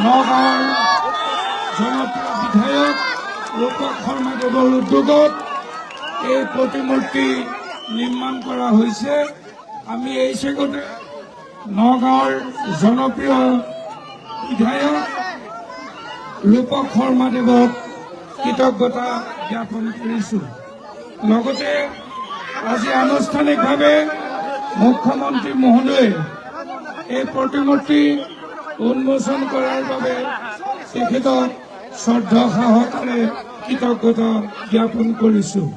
নগাঁৱৰ জনপ্ৰিয় বিধায়ক ৰূপক শৰ্মাদেৱৰ উদ্যোগত এই প্ৰতিমূৰ্তি নিৰ্মাণ কৰা হৈছে। আমি এই চেগতে নগাঁৱৰ জনপ্ৰিয় বিধায়ক ৰূপক শৰ্মাদেৱক কৃতজ্ঞতা জ্ঞাপন কৰিছোঁ। লগতে আজি আনুষ্ঠানিকভাৱে মুখ্যমন্ত্ৰী মহোদয়ে এই প্ৰতিমূৰ্তি উন্মোচন কৰাৰ বাবে তেখেতক শ্ৰদ্ধা সহকাৰে কৃতজ্ঞতা জ্ঞাপন কৰিছোঁ।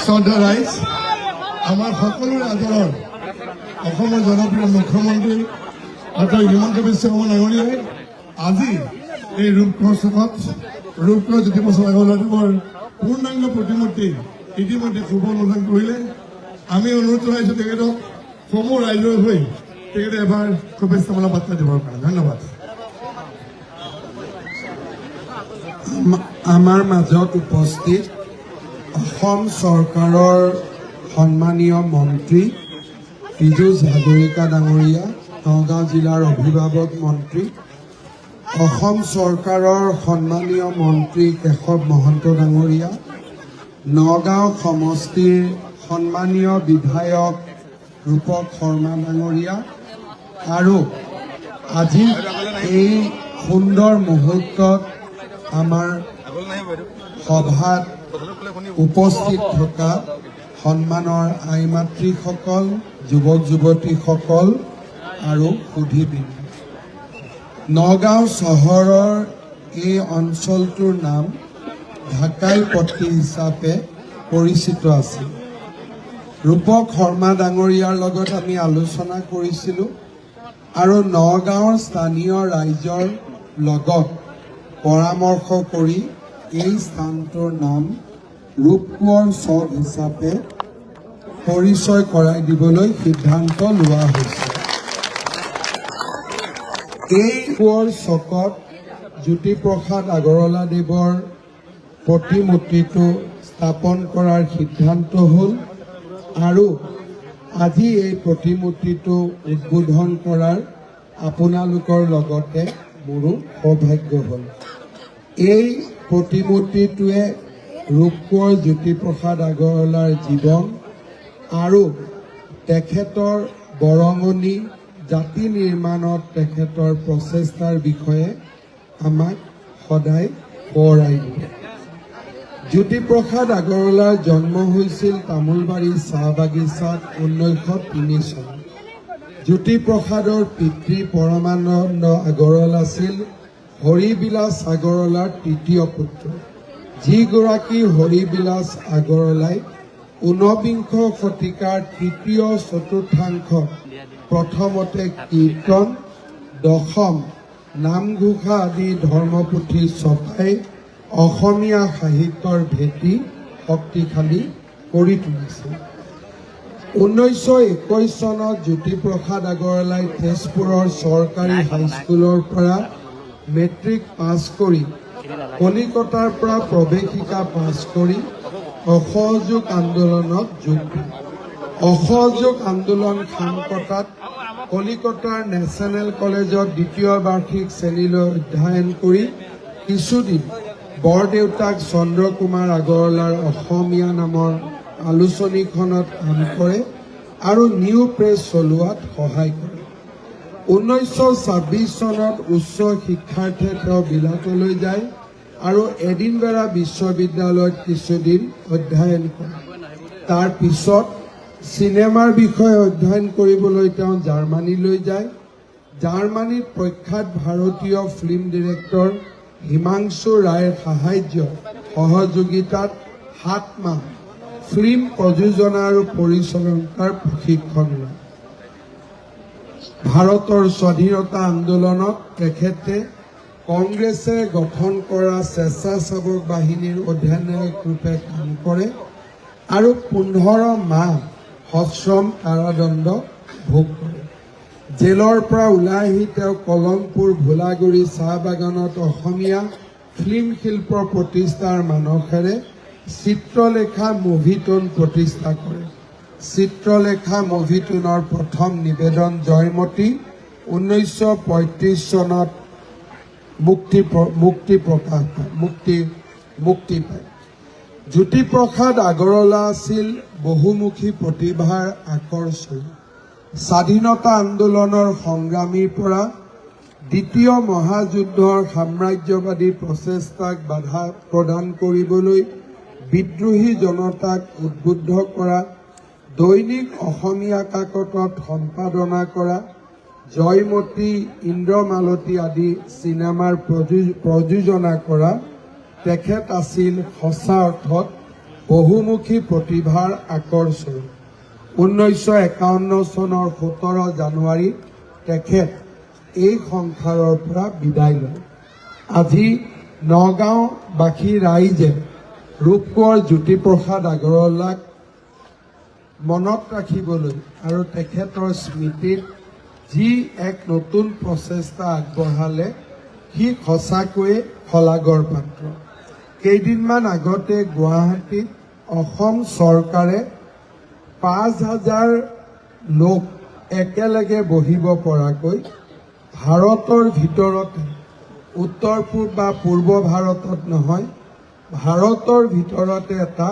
শ্ৰদ্ধা ৰাইজ, আমাৰ সকলোৰে আদৰৰ অসমৰ জনপ্ৰিয় মুখ্যমন্ত্ৰী ডক্টৰ হিমন্ত বিশ্ব শৰ্মা ডাঙৰীয়াই আজি এই ৰূপকোঁৱৰ চকত ৰূপকোঁৱৰ জ্যোতিপ্ৰসাদ আগৰৱালাদেৱৰ পূৰ্ণাংগ প্ৰতিমূৰ্তি ইতিমধ্যে শুভ উন্মোচন কৰিলে। আমি অনুৰোধ জনাইছোঁ তেখেতক সমূহ ৰাইজৰ হৈ তেখেতে এবাৰ শুভেচ্ছামূলক বাৰ্তা দিবৰ কাৰণে। ধন্যবাদ। আমাৰ মাজত উপস্থিত অসম চৰকাৰৰ সন্মানীয় মন্ত্ৰী পীযুষ হাজৰিকা ডাঙৰীয়া, নগাঁও জিলাৰ অভিভাৱক মন্ত্ৰী, অসম চৰকাৰৰ সন্মানীয় মন্ত্ৰী কেশৱ মহন্ত ডাঙৰীয়া, নগাঁও সমষ্টিৰ সন্মানীয় বিধায়ক ৰূপক শৰ্মা ডাঙৰীয়া আৰু আজি এই সুন্দৰ মুহূৰ্তত আমাৰ সভাত উপস্থিত থকা সন্মানৰ আই মাতৃসকল, যুৱক যুৱতীসকল আৰু সুধীবৃন্দ, নগাঁও চহৰৰ এই অঞ্চলটোৰ নাম ঢাকাইপট্টি হিচাপে পৰিচিত আছিল। ৰূপক শৰ্মা ডাঙৰীয়াৰ লগত আমি আলোচনা কৰিছিলোঁ আৰু নগাঁৱৰ স্থানীয় ৰাইজৰ লগত পৰামৰ্শ কৰি এই স্থানটোৰ নাম ৰূপকোঁৱৰ চক হিচাপে পৰিচয় কৰাই দিবলৈ সিদ্ধান্ত লোৱা হৈছে। এই কোঁৱৰ চকত জ্যোতিপ্ৰসাদ আগৰৱালাদেৱৰ প্ৰতিমূৰ্তিটো স্থাপন কৰাৰ সিদ্ধান্ত হ'ল আৰু আজি এই প্ৰতিমূৰ্তিটো উদ্বোধন কৰাৰ আপোনালোকৰ লগতে মোৰো সৌভাগ্য হ'ল। এই প্ৰতিমূৰ্তিটোৱে ৰূপকোঁৱৰ জ্যোতিপ্ৰসাদ আগৰৱালাৰ জীৱন আৰু তেখেতৰ বৰঙণি, জাতি নিৰ্মাণত তেখেতৰ প্ৰচেষ্টাৰ বিষয়ে আমাক সদায় সোঁৱৰাই দিয়ে। জ্যোতিপ্ৰসাদ আগৰৱালাৰ জন্ম হৈছিল তামোলবাৰী চাহ বাগিচাত 1903 চনত। জ্যোতিপ্ৰসাদৰ পিতৃ পৰমানন্দ আগৰৱাল আছিল হৰিবিলাস আগৰৱালাৰ তৃতীয় পুত্ৰ, যিগৰাকী হৰিবিলাস আগৰৱালাই 19বিংশ শতিকাৰ তৃতীয় চতুৰ্থাংশত প্ৰথমতে কীৰ্তন, দশম, নামঘোষা আদি ধৰ্মপুথি ছপাই অসমীয়া সাহিত্যৰ ভেটি শক্তিশালী কৰি তুলিছিল। 1921 চনত জ্যোতিপ্ৰসাদ আগৰৱালাই তেজপুৰৰ চৰকাৰী হাইস্কুলৰ পৰা মেট্ৰিক পাছ কৰি কলিকতাৰ পৰা প্ৰৱেশিকা পাছ কৰি অসহযোগ আন্দোলনত যোগ দিয়ে। অসহযোগ আন্দোলন খামকটাত কলিকতাৰ নেশ্যনেল কলেজত দ্বিতীয় বাৰ্ষিক শ্ৰেণীলৈ অধ্যয়ন কৰি কিছুদিন বৰদেউতাক চন্দ্ৰকুমাৰ আগৰৱালাৰ অসমীয়া নামৰ আলোচনীখনত কাম কৰে আৰু নিউ প্ৰেছ চলোৱাত সহায় কৰে। 1926 চনত উচ্চ শিক্ষাৰ্থে তেওঁ বিলাতলৈ যায় আৰু এডিনবেৰা বিশ্ববিদ্যালয়ত কিছুদিন অধ্যয়ন কৰে। তাৰ পিছত চিনেমাৰ বিষয়ে অধ্যয়ন কৰিবলৈ তেওঁ জাৰ্মানীলৈ যায়। জাৰ্মানীত প্ৰখ্যাত ভাৰতীয় ফিল্ম ডিৰেক্টৰ হিমাংশু ৰায়ৰ সাহায্য সহযোগিতাত 7 মাহ ফিল্ম প্ৰযোজনা আৰু পৰিচালনাৰ প্ৰশিক্ষণ লয়। ভাৰতৰ স্বাধীনতা আন্দোলনত তেখেতে কংগ্ৰেছে গঠন কৰা স্বেচ্ছাসেৱক বাহিনীৰ অধিনায়ক ৰূপে কাম কৰে আৰু 15 মাহ সশ্ৰম কাৰাদণ্ড ভোগ কৰে। জেলৰ পৰা ওলাই আহি তেওঁ কলমপুৰ ভোলাগুৰি চাহ বাগানত অসমীয়া ফিল্ম শিল্পৰ প্ৰতিষ্ঠাৰ মানসেৰে চিত্ৰলেখা মুভিটোন প্ৰতিষ্ঠা কৰে। চিত্ৰলেখা মুভিটোনৰ প্ৰথম নিবেদন জয়মতী 1935 চনত মুক্তি পায়। জ্যোতিপ্ৰসাদ আগৰৱালা আছিল বহুমুখী প্ৰতিভাৰ আকৰ্ষণ। স্বাধীনতা আন্দোলনৰ সংগ্ৰামীৰ পৰা দ্বিতীয় মহাযুদ্ধৰ সাম্ৰাজ্যবাদী প্ৰচেষ্টাক বাধা প্ৰদান কৰিবলৈ বিদ্ৰোহী জনতাক উদ্বুদ্ধ কৰা, দৈনিক অসমীয়া কাকতত সম্পাদনা কৰা, জয়মতী, ইন্দ্ৰমালতী আদি চিনেমাৰ প্ৰযোজনা কৰা তেখেত আছিল সঁচা অৰ্থত বহুমুখী প্ৰতিভাৰ আকৰ্ষণ। 1951 চনৰ 17 জানুৱাৰীত তেখেত এই সংসাৰৰ পৰা বিদায় লয়। আজি নগাঁওবাসী ৰাইজে ৰূপকোঁৱৰ জ্যোতিপ্ৰসাদ আগৰৱালাক মনত ৰাখিবলৈ আৰু তেখেতৰ স্মৃতিত যি এক নতুন প্ৰচেষ্টা আগবঢ়ালে সি সঁচাকৈয়ে শলাগৰ পাত্ৰ। কেইদিনমান আগতে গুৱাহাটীত অসম চৰকাৰে 5,000 লোক একেলগে বহিব পৰাকৈ ভাৰতৰ ভিতৰতে, উত্তৰ পূব বা পূৰ্ব ভাৰতত নহয়, ভাৰতৰ ভিতৰতে এটা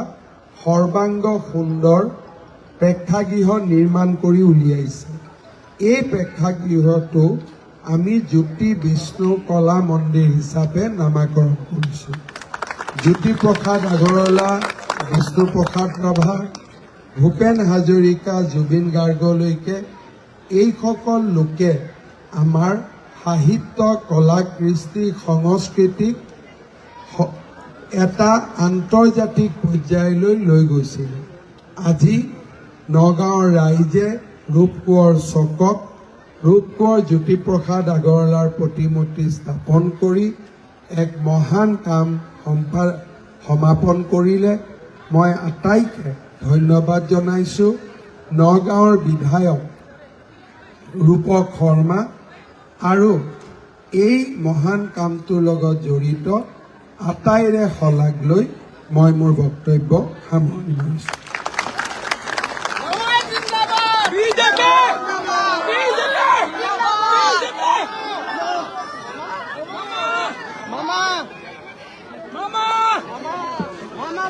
সৰ্বাংগ সুন্দৰ প্ৰেক্ষাগৃহ নিৰ্মাণ কৰি উলিয়াইছে। এই প্ৰেক্ষাগৃহটো আমি জ্যোতি বিষ্ণু কলা মন্দিৰ হিচাপে নামাকৰণ কৰিছোঁ। জ্যোতিপ্ৰসাদ আগৰৱালা, বিষ্ণুপ্ৰসাদ ৰাভা, ভূপেন হাজৰিকা, জুবিন গাৰ্গলৈকে এইসকল লোকে আমাৰ সাহিত্য, কলা, কৃষ্টি, সংস্কৃতিক এটা আন্তৰ্জাতিক পৰ্যায়লৈ লৈ গৈছিল। আজি নগাঁৱৰ ৰাইজে ৰূপকোঁৱৰ চকক, ৰূপকোঁৱৰ জ্যোতিপ্ৰসাদ আগৰৱালাৰ প্ৰতিমূৰ্তি স্থাপন কৰি এক মহান কাম সমাপন কৰিলে। মই আটাইকে ধন্যবাদ জনাইছোঁ। নগাঁৱৰ বিধায়ক ৰূপক শৰ্মা আৰু এই মহান কামটোৰ লগত জড়িত আটাইৰে শলাগ লৈ মই মোৰ বক্তব্য সামৰণি মাৰিছোঁ।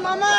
Mama!